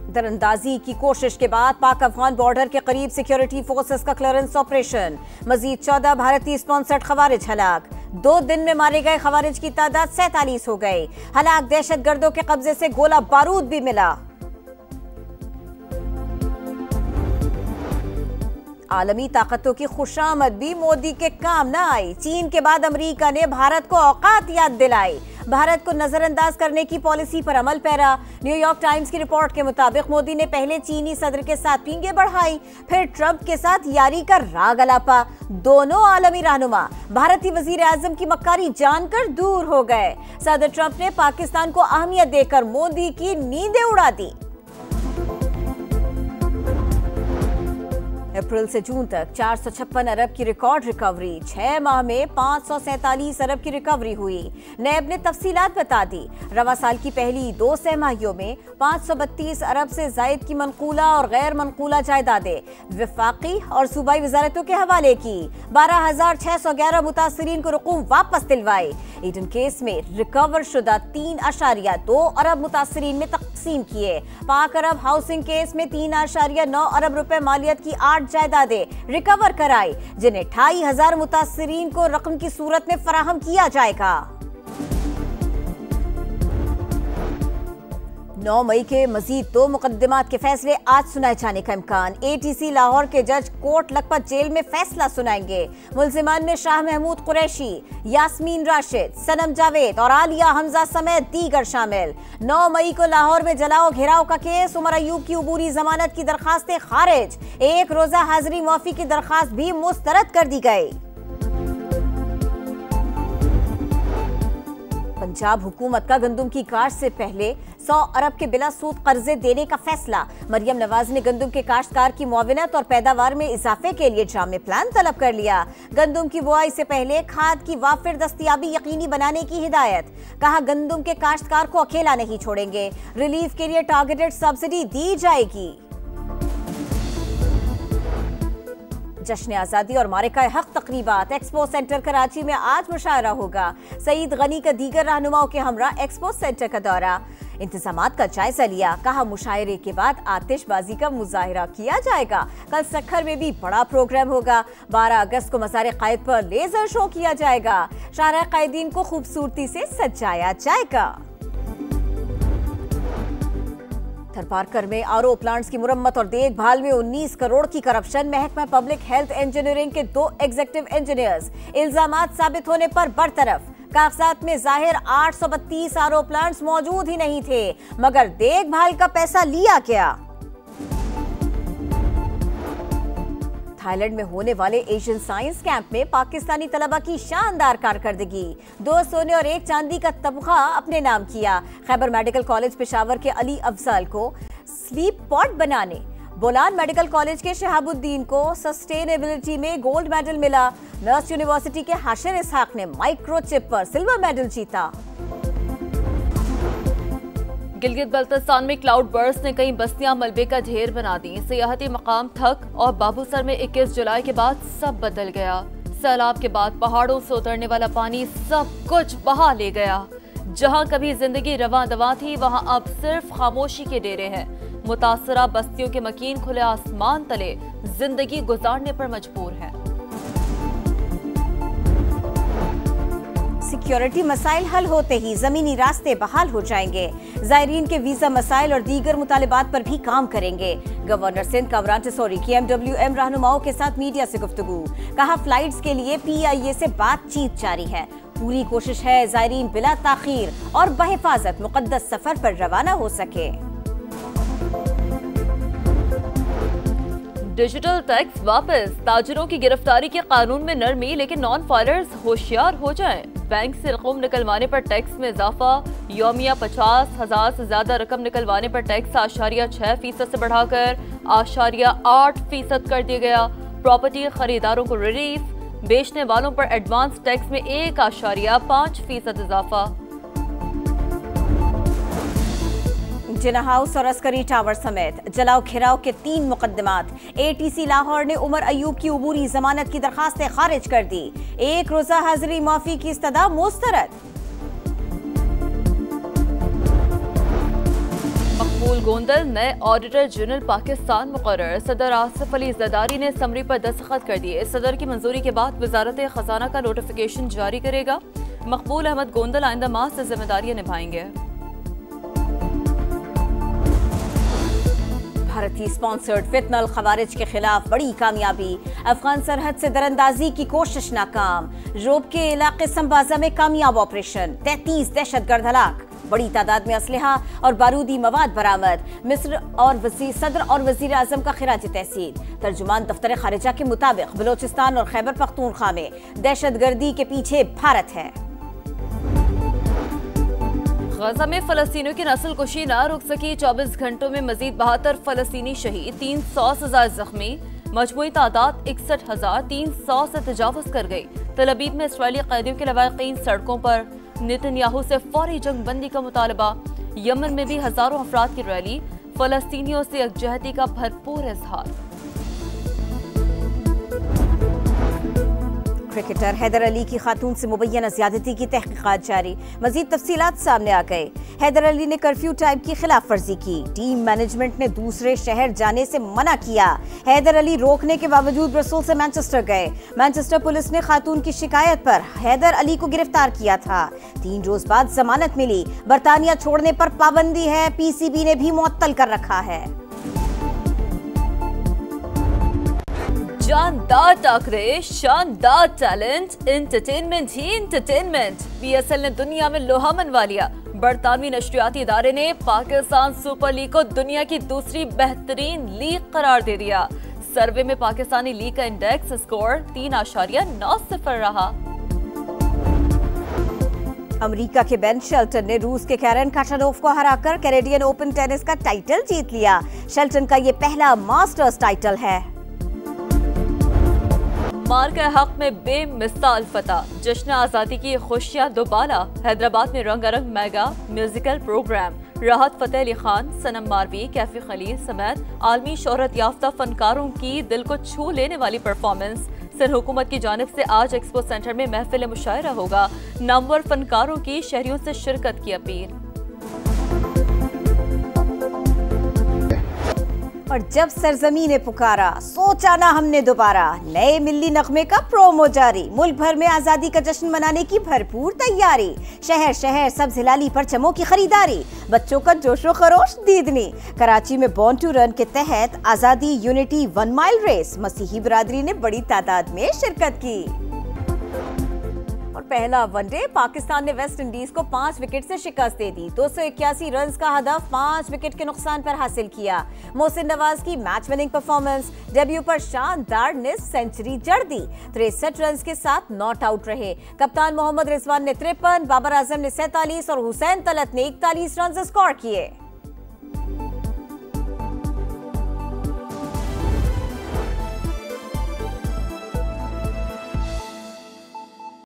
दरअंदाजी की कोशिश के बाद पाक अफगान बॉर्डर के करीब सिक्योरिटी फोर्सेस का क्लियरेंस ऑपरेशन। मजीद 14 भारतीय स्पॉन्सर्ड खवारिज हलाक। 2 दिन में मारे गए खवारिज की तादाद 47 हो गई। हलाक दहशतगर्दों के कब्जे से गोला बारूद भी मिला। आलमी ताकतों की खुशामद भी मोदी के काम न आई। चीन के बाद अमेरिका ने भारत को औकात याद दिलाई। भारत को नजरअंदाज करने की पॉलिसी पर अमल पैरा। न्यूयॉर्क टाइम्स की रिपोर्ट के मुताबिक मोदी ने पहले चीनी सदर के साथ पींगे बढ़ाई, फिर ट्रंप के साथ यारी का राग अलापा। दोनों आलमी रहनुमा भारतीय वजीर आजम की मक्कारी जानकर दूर हो गए। सदर ट्रंप ने पाकिस्तान को अहमियत देकर मोदी की नींदें उड़ा दी। अप्रैल से जून तक 456 अरब की रिकॉर्ड रिकवरी। 6 माह में 547 अरब की रिकवरी हुई। नैब ने तफसीलात बता दी। रवा साल की पहली 2 सहमाहियों में 532 अरब से जायद की मनकूला और गैर मनकूला जायदादें विफाकी और सूबाई वजारतों के हवाले की। 12,611 मुतासरीन को रकूम वापस दिलवाई। ईडन केस में रिकवर शुदा 3.2 अरब मुतासरीन में तकसीम किए। पाक अरब हाउसिंग केस में 3.9 अरब रुपए मालियत की 8 जायदादें रिकवर कराई, जिन्हें 2,500 मुतासरीन को रकम की सूरत में फराहम किया जाएगा। 9 मई के मजीद 2 मुकदमात के फैसले आज सुनाए जाने का इम्कान। ATC लाहौर के जज कोट लखपत जेल में फैसला सुनाएंगे। मुल्जिमान में शाह महमूद कुरैशी, यास्मीन राशिद, सनम जावेद और आलिया हमजा समेत दीगर शामिल। 9 मई को लाहौर में जलाओ घेराव का केस। उमर अयूब की उबूरी जमानत की दरखास्तें खारिज। 1 रोजा हाजिरी माफी की दरखास्त भी मुस्तरद कर दी गई। पंजाब हुकूमत का गंदम की काश्त से पहले 100 अरब के बिला सूद कर्जे देने का फैसला। मरियम नवाज ने गंदम के काश्तकार की मुआवनत और पैदावार में इजाफे के लिए जामे प्लान तलब कर लिया। गंदम की बुआई से पहले खाद की वाफिर दस्तयाबी यकीनी बनाने की हिदायत। कहा गंदम के काश्तकार को अकेला नहीं छोड़ेंगे। रिलीफ के लिए टारगेटेड सब्सिडी दी जाएगी। जश्न आज़ादी और मारिका हक तकरीबात। एक्सपो सेंटर कराची में आज मुशायरा होगा। सईद गनी का दीगर रहनुमाओं के हमरा एक्सपो सेंटर का दौरा। इंतजामात का जायजा लिया। कहा मुशायरे के बाद आतिशबाजी का मुजाहिरा किया जाएगा। कल सखर में भी बड़ा प्रोग्राम होगा। 12 अगस्त को मज़ार क़ायद पर लेजर शो किया जाएगा। शाहराह क़ायदीन को खूबसूरती से सजाया जाएगा। थरपारकर में आरओ प्लांट्स की मुरम्मत और देखभाल में 19 करोड़ की करप्शन। महकमा पब्लिक हेल्थ इंजीनियरिंग के 2 एग्जीक्यूटिव इंजीनियर्स इल्जामात साबित होने पर बरतरफ। कागजात में जाहिर 832 आरओ प्लांट्स मौजूद ही नहीं थे, मगर देखभाल का पैसा लिया क्या। थाईलैंड में होने वाले एशियन साइंस कैंप में पाकिस्तानी तलबा की शानदार कारकर्दगी। 2 सोने और 1 चांदी का तमगा अपने नाम किया। खैबर मेडिकल कॉलेज पेशावर के अली अफजाल को स्लीप पॉड बनाने, बोलान मेडिकल कॉलेज के शहाबुद्दीन को सस्टेनेबिलिटी में गोल्ड मेडल मिला। नर्स यूनिवर्सिटी के हाशिर इसहाक ने माइक्रोचिप पर सिल्वर मेडल जीता। गिलगित बल्तिस्तान में क्लाउड बर्स्ट ने कई बस्तियां मलबे का ढेर बना दी। सियाहती मकाम थक और बाबूसर में 21 जुलाई के बाद सब बदल गया। सैलाब के बाद पहाड़ों से उतरने वाला पानी सब कुछ बहा ले गया। जहां कभी जिंदगी रवां दवां थी, वहां अब सिर्फ खामोशी के डेरे हैं। मुतासरा बस्तियों के मकीन खुले आसमान तले जिंदगी गुजारने पर मजबूर हैं। सिक्योरिटी मसाइल हल होते ही जमीनी रास्ते बहाल हो जाएंगे। जायरीन के वीजा मसाइल और दीगर मुतालिबात पर भी काम करेंगे। गवर्नर सिंध कामरान टिसोरी की MWM रहनुमाओं के साथ मीडिया से गुफ्तगू। कहा फ्लाइट्स के लिए PIA से बातचीत जारी है। पूरी कोशिश है जायरीन बिला ताखीर और बहिफाजत मुकद्दस सफर पर रवाना हो सके। डिजिटल टैक्स वापस। ताजिरों की गिरफ्तारी के कानून में नरमी, लेकिन नॉन फाइलर्स होशियार हो जाएं। बैंक से रकम निकलवाने पर टैक्स में इजाफा। यौमिया 50,000 से ज्यादा रकम निकलवाने पर टैक्स 6.6% से बढ़ाकर 8.8% कर दिया गया। प्रॉपर्टी खरीदारों को रिलीफ, बेचने वालों पर एडवांस टैक्स में 1.5% इजाफा। जिना हाउस और अस्करी टावर समेत जलाओ घेराव के 3 मुकदमात। ATC लाहौर ने उमर अयूब की उबूरी जमानत की दरखास्तें खारिज कर दी। 1 रोजा हाजिरी माफी की इस्तदा मुस्तरद। मकबूल गोंदल नए ऑडिटर जनरल पाकिस्तान मुकर्रर। सदर आसिफ अली जरदारी ने समरी पर दस्तखत कर दिए। सदर की मंजूरी के बाद वजारत खजाना का नोटिफिकेशन जारी करेगा। मकबूल अहमद गोंदल आइंदा माह से जिम्मेदारियां निभाएंगे। भारतीय स्पॉन्सर्ड फितनल खवारिज के खिलाफ बड़ी कामयाबी। अफगान सरहद से दरअंदाजी की कोशिश नाकाम। रोब के इलाके संबाजा में कामयाब ऑपरेशन। 33 दहशतगर्द हलाक। बड़ी तादाद में असलहा और बारूदी मवाद बरामद। मिस्र और सदर और वजीर आजम का खिराज तहसीन। तर्जुमान दफ्तर खारिजा के मुताबिक बलोचिस्तान और खैबर पख्तूनख्वा में दहशतगर्दी के पीछे भारत है। गजा में फलस्तीनियों की नस्ल कुशी न रुक सकी। 24 घंटों में मजीद 72 फलस्तीनी शहीद, 300 से ज्यादा जख्मी। मजमूई तादाद 61,300 से तजावुज कर गई। तल अबीब में इसराइली कैदियों के लवाकिन सड़कों पर। नेतन्याहू से फौरी जंग बंदी का मुतालबा। यमन में भी हजारों अफराद की रैली। फलस्तीनियों से यकजहती का भरपूर इजहार। क्रिकेटर हैदर अली की खातून से मुबैना ज्यादती की तहकीकात जारी। मजीद तफसीलात सामने आ गए। हैदर अली ने कर्फ्यू टाइम की खिलाफ वर्जी की। टीम मैनेजमेंट ने दूसरे शहर जाने से मना किया। हैदर अली रोकने के बावजूद ब्रसेल्स से मैनचेस्टर गए। मैनचेस्टर पुलिस ने खातून की शिकायत पर हैदर अली को गिरफ्तार किया था। 3 रोज बाद जमानत मिली। बरतानिया छोड़ने पर पाबंदी है। पीसीबी ने भी मुअत्तल कर रखा है। शानदार टाकरे, शानदार टैलेंट, एंटरटेनमेंट ही एंटरटेनमेंट। बीएसएल ने दुनिया में लोहा मनवा लिया। बरतानवी नशरियाती इदारे ने पाकिस्तान सुपर लीग को दुनिया की दूसरी बेहतरीन लीग करार दे दिया। सर्वे में पाकिस्तानी लीग का इंडेक्स स्कोर 3.90 रहा। अमेरिका के बेन शेल्टन ने रूस के कैरन काटानोव को हराकर कैनेडियन ओपन टेनिस का टाइटल जीत लिया। शेल्टन का ये पहला मास्टर्स टाइटल है। मार के हक में बेमिसाल फतह। जश्न आजादी की खुशियां दोबारा। हैदराबाद में रंगारंग मेगा म्यूजिकल प्रोग्राम। राहत फतेह अली खान, सनम मारवी, कैफी खलील समेत आलमी शोहरत याफ्ता फनकारों की दिल को छू लेने वाली परफॉर्मेंस। सिंध हुकूमत की जानिब से आज एक्सपो सेंटर में महफिल मुशायरा होगा। नामवर फनकारों की शहरियों से शिरकत की अपील। और जब सरजमी ने पुकारा, सोचा ना हमने दोबारा। नए मिल्ली नगमे का प्रोमो जारी। मुल्क भर में आजादी का जश्न मनाने की भरपूर तैयारी। शहर शहर सब्ज हिलाली परचमों की खरीदारी। बच्चों का जोशो खरोश दीदनी। कराची में बॉर्न टू रन के तहत आजादी यूनिटी 1 माइल रेस। मसीही बिरादरी ने बड़ी तादाद में शिरकत की। और पहला वनडे पाकिस्तान ने वेस्ट इंडीज को 5 विकेट से शिकस्त दे दी। 281 रन का हदफ 5 विकेट के नुकसान पर हासिल किया। मोहसिन नवाज की मैच विनिंग परफॉर्मेंस। डेब्यू पर शानदार ने सेंचुरी जड़ दी। 63 रन के साथ नॉट आउट रहे। कप्तान मोहम्मद रिजवान ने 53, बाबर आजम ने 47 और हुसैन तलत ने 41 रन स्कोर किए।